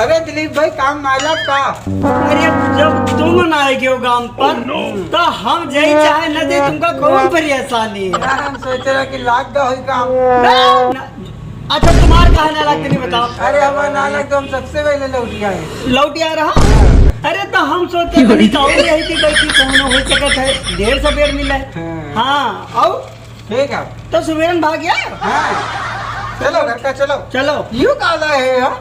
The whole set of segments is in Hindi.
अरे दिलीप भाई काम माला का। अरे जब तुम आएगे हो काम पर तो हम जही चाहे न दे तुमका कौन परेशानी है। यार हम सोच रहे कि लाख का हुई काम। अच्छा तुम्हारा कहा ना लगते नहीं बताओ। अरे हमारा ना लग तो हम सबसे पहले लौटिया है। लौटिया रहा। अरे तो हम सोचते यही थी बैठी कौन हो सकत है, ढेर सवेर मिला है। हाँ आओ ठीक है तो सुबेरन भाग गया। हाँ चलो घर का चलो। चलो यूँ काला है यार।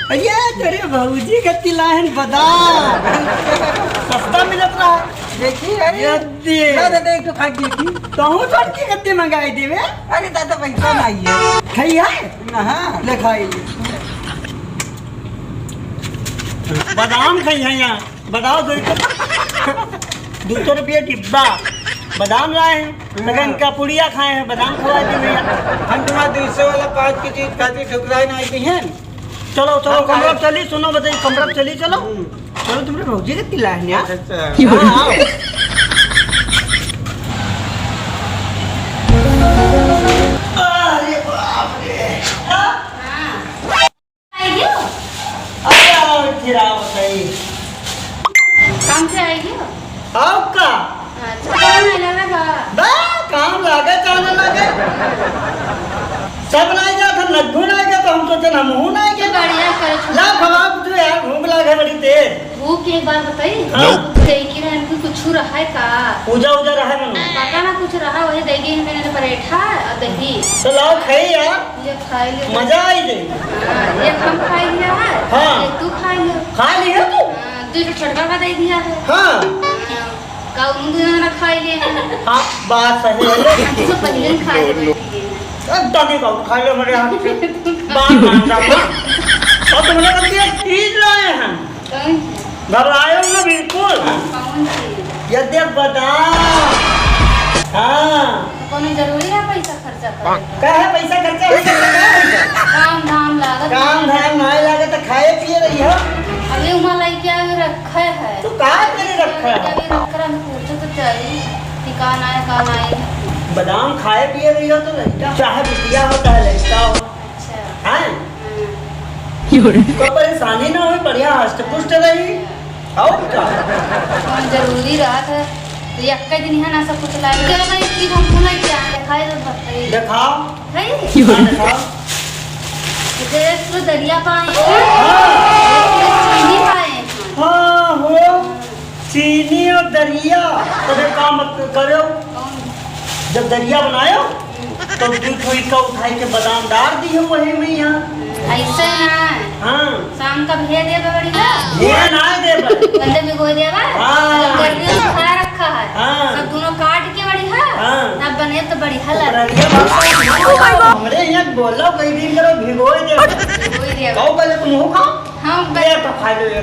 अरे तेरे भौजी का तिलाहन बादाम सस्ता मिलत रहा। देखी अरे यद्दी। दादा एक तो खा देखी। तो हूँ छोड़ के गद्दी मंगाई देवे। अरे दादा पैसा नहीं है। खाई है हाँ ले खाई बादाम खाई है यहाँ बताओ 200 रुपये डिब्बा बादाम लाए हैं। लगन का पुड़िया खाए हैं बादाम खवाए थे भैया। हम तुम्हारा 200 वाला 5 की चीज खाती ठुकराई नहीं दी है। चलो चलो कमरा चली सुनो बताइए कमरा चली चलो चलो तुम्हारे भौजी का तिलाहन यार। अच्छा हाँ, आओ। अरे बाप रे अरे आओ फिर आओ सही काम से आएगी हो? आओ का अच्छा कौन है लगा बा काम लागे चाने लागे सब नहीं जाता नड्डू नहीं गया तो हम सोचे ना मुँह नहीं ये गया बढ़िया करे ला खवाब जो यार भूख लागे बड़ी तेज। भूख एक बार बताइए हाँ। देगी ना इनकी कुछ रहा है का पूजा उजा रहा है मनु पता ना कुछ रहा वही देगी मैंने तो पराठा और दही तो लाओ खाई यार ये खाई ले। मजा आई दे। हाँ, एक हम खाई लिया है हाँ। एक तू खाई ले। खा ली है तू। हाँ, 2 छोटका का दे दिया है। हाँ हाँ, का उन दोनों ने खाई लिए हैं। हाँ बात सही है हम तो पनीर खा ले बैठी है। तनी का खा लो मेरे हाथ से बात मान जाओ और तुमने कर दिया चीज लाए हैं कौन घबराए हो ना बिल्कुल कौन सी यदि बादाम। हाँ कौन जरूरी है पैसा खर्चा करे क्या है पैसा खर्चा हो सकता है काम धाम लागत काम धाम नहीं लगे तो खाए पिए रही हो। अभी उमा लाइक आगे रखा है तू कहाँ तेरे रखा है अभी रख कर पूछो तो चाहिए ठिकाना है कहाँ आए बादाम खाए पिए रही हो तो लड़का चाहे बिटिया हो चाहे लड़का हो अच्छा हैं कोई परेशानी ना हो बढ़िया हष्ट पुष्ट रही और क्या कौन जरूरी रहा था तो यक्का दिन है ना सब कुछ लाए क्या भाई चीज हमको नहीं क्या दिखाई तो बताइए दिखाओ है हाँ, दिखाओ देख तो दरिया पाए हाँ चीनी पाए हाँ हो चीनी और दरिया तो एक काम मत करो कौन जब दरिया बनायो तो दूध हुई का उठाई के बादाम डाल दी हो वही में यहाँ। ऐसे ना हाँ शाम का भेज दे बढ़िया ये ना दे बंदे में गोई देवा हाँ। गर्मियों में खड़ा रखा है हाँ। सब दोनों काट के बढ़िया हाँ। तब बने तो बढ़िया लगे हमरे यहाँ बोलो कई दिन करो भिगोए दे गोई देवा खाओ पहले तुम हो खाओ हम ये तो खा लो ये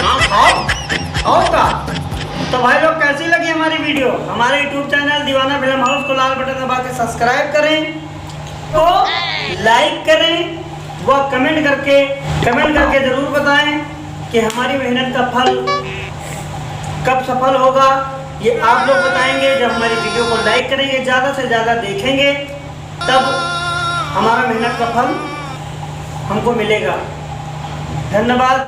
हाँ खाओ और का तो भाई लोग कैसी लगी हमारी वीडियो हमारे YouTube चैनल दीवाना फिल्म हाउस को लाल बटन दबा के सब्सक्राइब करें तो लाइक करें व कमेंट करके जरूर बताएं कि हमारी मेहनत का फल कब सफल होगा ये आप लोग बताएंगे। जब हमारी वीडियो को लाइक करेंगे ज़्यादा से ज़्यादा देखेंगे तब हमारा मेहनत का फल हमको मिलेगा। धन्यवाद।